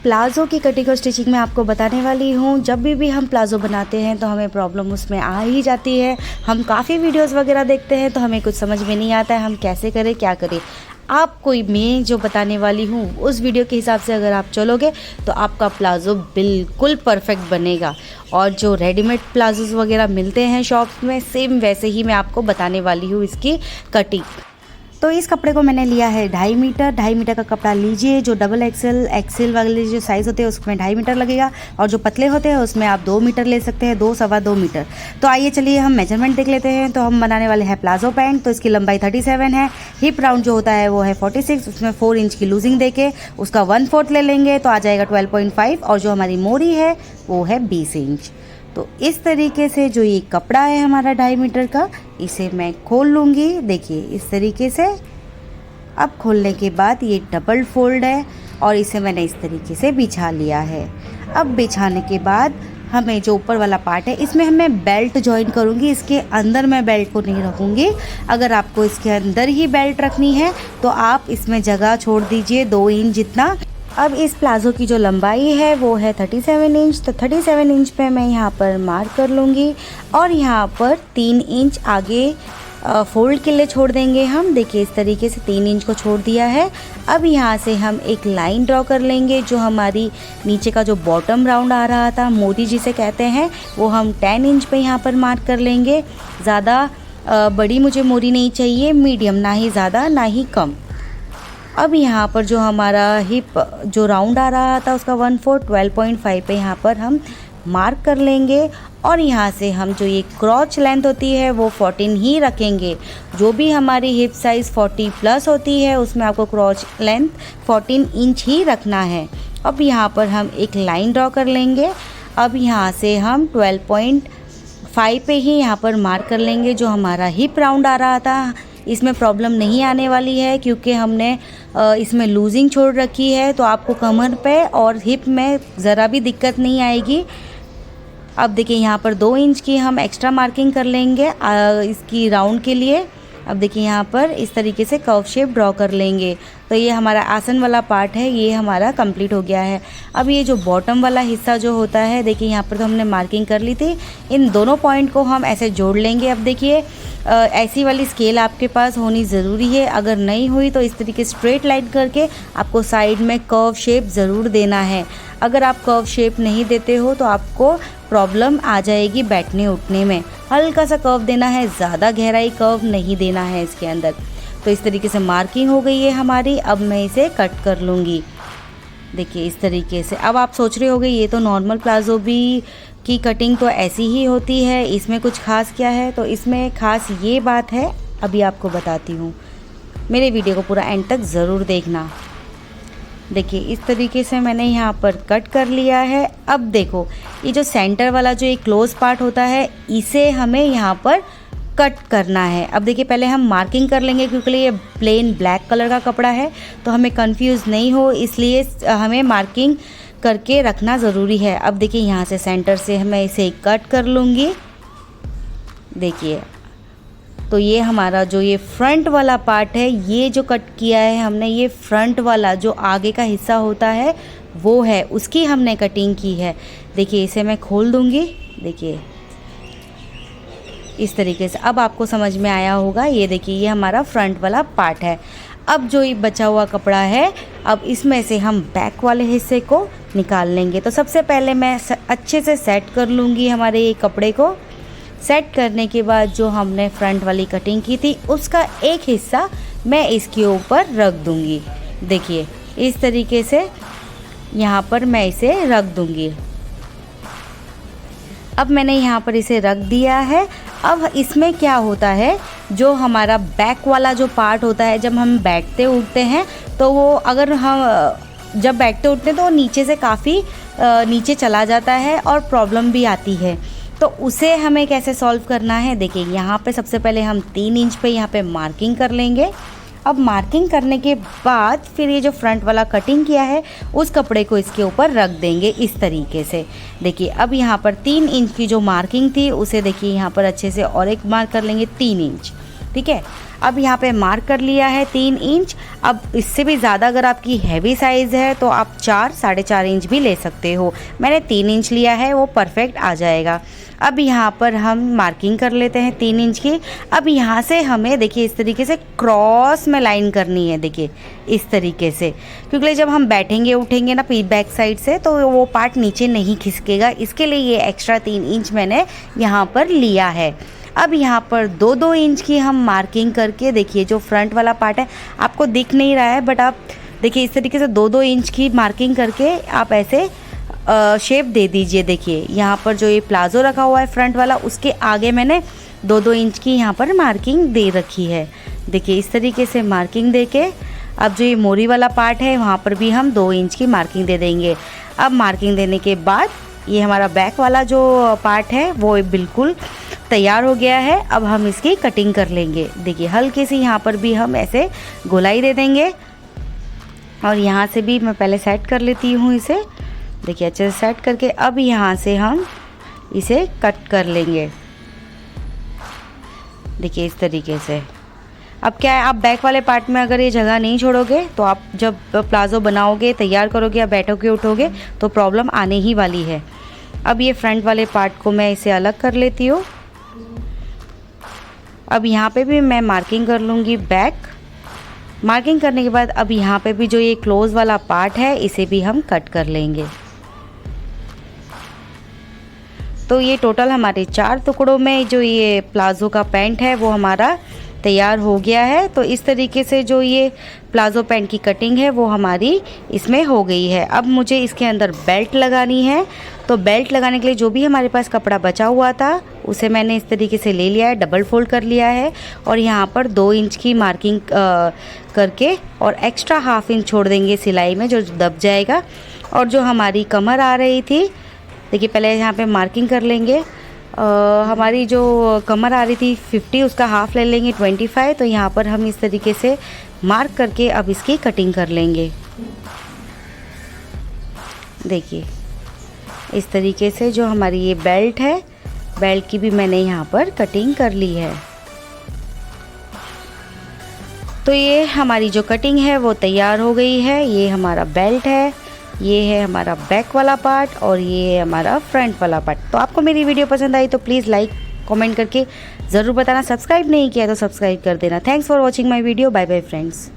Palazzo की cutting और stitching में आपको बताने वाली हूँ। जब भी हम प्लाज़ो बनाते हैं तो हमें प्रॉब्लम उसमें आ ही जाती है। हम काफ़ी वीडियोस वगैरह देखते हैं तो हमें कुछ समझ में नहीं आता है हम कैसे करें क्या करें। आपको मैं जो बताने वाली हूँ उस वीडियो के हिसाब से अगर आप चलोगे तो आपका प्लाज़ो बिल्कुल परफेक्ट बनेगा। और जो रेडीमेड प्लाज़ोज़ वगैरह मिलते हैं शॉप्स में सेम वैसे ही मैं आपको बताने वाली हूँ इसकी कटिंग। तो इस कपड़े को मैंने लिया है 2.5 मीटर का कपड़ा लीजिए। जो डबल एक्सेल वाले जो साइज़ होते हैं उसमें 2.5 मीटर लगेगा और जो पतले होते हैं उसमें आप 2 मीटर ले सकते हैं, 2 सवा 2 मीटर। तो आइए चलिए हम मेजरमेंट देख लेते हैं। तो हम बनाने वाले हैं प्लाजो पैंट। तो इसकी लंबाई 37 है, हिप राउंड जो होता है वो है 46, उसमें 4 इंच की लूजिंग देके उसका 1/4 ले लेंगे तो आ जाएगा 12.5 और जो हमारी मोरी है वो है 20 इंच। तो इस तरीके से जो ये कपड़ा है हमारा 2.5 मीटर का, इसे मैं खोल लूँगी। देखिए इस तरीके से। अब खोलने के बाद ये डबल फोल्ड है और इसे मैंने इस तरीके से बिछा लिया है। अब बिछाने के बाद हमें जो ऊपर वाला पार्ट है इसमें मैं बेल्ट जॉइन करूँगी। इसके अंदर मैं बेल्ट को नहीं रखूँगी। अगर आपको इसके अंदर ही बेल्ट रखनी है तो आप इसमें जगह छोड़ दीजिए 2 इंच जितना। अब इस प्लाज़ो की जो लंबाई है वो है 37 इंच। तो 37 इंच पे मैं यहाँ पर मार्क कर लूँगी और यहाँ पर 3 इंच आगे फोल्ड के लिए छोड़ देंगे हम। देखिए इस तरीके से 3 इंच को छोड़ दिया है। अब यहाँ से हम एक लाइन ड्रॉ कर लेंगे। जो हमारी नीचे का जो बॉटम राउंड आ रहा था, मोदी जिसे कहते हैं, वो हम 10 इंच पे यहाँ पर मार्क कर लेंगे। ज़्यादा बड़ी मुझे मोरी नहीं चाहिए, मीडियम, ना ही ज़्यादा ना ही कम। अब यहाँ पर जो हमारा हिप जो राउंड आ रहा था उसका 1/4 12.5 पे यहाँ पर हम मार्क कर लेंगे और यहाँ से हम जो ये क्रॉच लेंथ होती है वो 14 ही रखेंगे। जो भी हमारी हिप साइज़ 40 प्लस होती है उसमें आपको क्रॉच लेंथ 14 इंच ही रखना है। अब यहाँ पर हम एक लाइन ड्रॉ कर लेंगे। अब यहाँ से हम 12.5 पे ही यहाँ पर मार्क कर लेंगे। जो हमारा हिप राउंड आ रहा था इसमें प्रॉब्लम नहीं आने वाली है क्योंकि हमने इसमें लूजिंग छोड़ रखी है, तो आपको कमर पे और हिप में ज़रा भी दिक्कत नहीं आएगी। अब देखिए यहाँ पर 2 इंच की हम एक्स्ट्रा मार्किंग कर लेंगे इसकी राउंड के लिए। अब देखिए यहाँ पर इस तरीके से कर्व शेप ड्रॉ कर लेंगे। तो ये हमारा आसन वाला पार्ट है, ये हमारा कंप्लीट हो गया है। अब ये जो बॉटम वाला हिस्सा जो होता है, देखिए यहाँ पर तो हमने मार्किंग कर ली थी। इन दोनों पॉइंट को हम ऐसे जोड़ लेंगे। अब देखिए ऐसी वाली स्केल आपके पास होनी ज़रूरी है। अगर नहीं हुई तो इस तरीके स्ट्रेट लाइन करके आपको साइड में कर्व शेप ज़रूर देना है। अगर आप कर्व शेप नहीं देते हो तो आपको प्रॉब्लम आ जाएगी बैठने उठने में। हल्का सा कर्व देना है, ज़्यादा गहराई कर्व नहीं देना है इसके अंदर। तो इस तरीके से मार्किंग हो गई है हमारी। अब मैं इसे कट कर लूँगी। देखिए इस तरीके से। अब आप सोच रहे होंगे ये तो नॉर्मल प्लाज़ो भी की कटिंग तो ऐसी ही होती है, इसमें कुछ खास क्या है? तो इसमें खास ये बात है, अभी आपको बताती हूँ। मेरे वीडियो को पूरा एंड तक ज़रूर देखना। देखिए इस तरीके से मैंने यहाँ पर कट कर लिया है। अब देखो ये जो सेंटर वाला जो एक क्लोज पार्ट होता है इसे हमें यहाँ पर कट करना है। अब देखिए पहले हम मार्किंग कर लेंगे क्योंकि ये प्लेन ब्लैक कलर का कपड़ा है तो हमें कंफ्यूज नहीं हो, इसलिए हमें मार्किंग करके रखना ज़रूरी है। अब देखिए यहाँ से सेंटर से मैं इसे कट कर लूँगी। देखिए तो ये हमारा जो ये फ्रंट वाला पार्ट है, ये जो कट किया है हमने, ये फ्रंट वाला जो आगे का हिस्सा होता है वो है, उसकी हमने कटिंग की है। देखिए इसे मैं खोल दूँगी। देखिए इस तरीके से। अब आपको समझ में आया होगा। ये देखिए ये हमारा फ्रंट वाला पार्ट है। अब जो ये बचा हुआ कपड़ा है, अब इसमें से हम बैक वाले हिस्से को निकाल लेंगे। तो सबसे पहले मैं अच्छे से सेट कर लूँगी हमारे ये कपड़े को। सेट करने के बाद जो हमने फ्रंट वाली कटिंग की थी उसका एक हिस्सा मैं इसके ऊपर रख दूँगी। देखिए इस तरीके से यहाँ पर मैं इसे रख दूँगी। अब मैंने यहाँ पर इसे रख दिया है। अब इसमें क्या होता है, जो हमारा बैक वाला जो पार्ट होता है, जब हम बैठते उठते हैं तो वो अगर हम जब बैठते उठते हैं तो वो नीचे से काफ़ी नीचे चला जाता है और प्रॉब्लम भी आती है। तो उसे हमें कैसे सॉल्व करना है, देखिए यहाँ पे सबसे पहले हम 3 इंच पे यहाँ पे मार्किंग कर लेंगे। अब मार्किंग करने के बाद फिर ये जो फ्रंट वाला कटिंग किया है उस कपड़े को इसके ऊपर रख देंगे इस तरीके से। देखिए अब यहाँ पर 3 इंच की जो मार्किंग थी उसे देखिए यहाँ पर अच्छे से और एक मार्क कर लेंगे 3 इंच। ठीक है। अब यहाँ पे मार्क कर लिया है 3 इंच। अब इससे भी ज़्यादा अगर आपकी हैवी साइज़ है तो आप 4 साढ़े 4 इंच भी ले सकते हो। मैंने 3 इंच लिया है, वो परफेक्ट आ जाएगा। अब यहाँ पर हम मार्किंग कर लेते हैं 3 इंच की। अब यहाँ से हमें देखिए इस तरीके से क्रॉस में लाइन करनी है, देखिए इस तरीके से, क्योंकि जब हम बैठेंगे उठेंगे ना बैक साइड से तो वो पार्ट नीचे नहीं खिसकेगा, इसके लिए ये एक्स्ट्रा 3 इंच मैंने यहाँ पर लिया है। अब यहाँ पर 2-2 इंच की हम मार्किंग करके, देखिए जो फ्रंट वाला पार्ट है आपको दिख नहीं रहा है, बट आप देखिए इस तरीके से 2-2 इंच की मार्किंग करके आप ऐसे शेप दे दीजिए। देखिए यहाँ पर जो ये प्लाज़ो रखा हुआ है फ्रंट वाला, उसके आगे मैंने 2-2 इंच की यहाँ पर मार्किंग दे रखी है। देखिए इस तरीके से मार्किंग दे के अब जो ये मोरी वाला पार्ट है वहाँ पर भी हम 2 इंच की मार्किंग दे देंगे। अब मार्किंग देने के बाद ये हमारा बैक वाला जो पार्ट है वो बिल्कुल तैयार हो गया है। अब हम इसकी कटिंग कर लेंगे। देखिए हल्की सी यहाँ पर भी हम ऐसे गोलाई दे देंगे और यहाँ से भी मैं पहले सेट कर लेती हूँ इसे। देखिए अच्छे से सेट करके अब यहाँ से हम इसे कट कर लेंगे। देखिए इस तरीके से। अब क्या है, आप बैक वाले पार्ट में अगर ये जगह नहीं छोड़ोगे तो आप जब प्लाज़ो बनाओगे, तैयार करोगे या बैठोगे उठोगे तो प्रॉब्लम आने ही वाली है। अब ये फ्रंट वाले पार्ट को मैं इसे अलग कर लेती हूँ। अब यहाँ पे भी मैं मार्किंग कर लूँगी बैक। मार्किंग करने के बाद अब यहाँ पे भी जो ये क्लोज वाला पार्ट है इसे भी हम कट कर लेंगे। तो ये टोटल हमारे 4 टुकड़ों में जो ये प्लाज़ो का पैंट है वो हमारा तैयार हो गया है। तो इस तरीके से जो ये प्लाज़ो पैंट की कटिंग है वो हमारी इसमें हो गई है। अब मुझे इसके अंदर बेल्ट लगानी है। तो बेल्ट लगाने के लिए जो भी हमारे पास कपड़ा बचा हुआ था उसे मैंने इस तरीके से ले लिया है, डबल फोल्ड कर लिया है और यहाँ पर 2 इंच की मार्किंग करके और एक्स्ट्रा ½ इंच छोड़ देंगे सिलाई में, जो दब जाएगा। और जो हमारी कमर आ रही थी, देखिए पहले यहाँ पे मार्किंग कर लेंगे। हमारी जो कमर आ रही थी 50, उसका हाफ ले लेंगे 25। तो यहाँ पर हम इस तरीके से मार्क करके अब इसकी कटिंग कर लेंगे। देखिए इस तरीके से जो हमारी ये बेल्ट है, बेल्ट की भी मैंने यहाँ पर कटिंग कर ली है। तो ये हमारी जो कटिंग है वो तैयार हो गई है। ये हमारा बेल्ट है, ये है हमारा बैक वाला पार्ट और ये है हमारा फ्रंट वाला पार्ट। तो आपको मेरी वीडियो पसंद आई तो प्लीज़ लाइक कमेंट करके ज़रूर बताना। सब्सक्राइब नहीं किया तो सब्सक्राइब कर देना। Thanks for watching my video. Bye bye friends.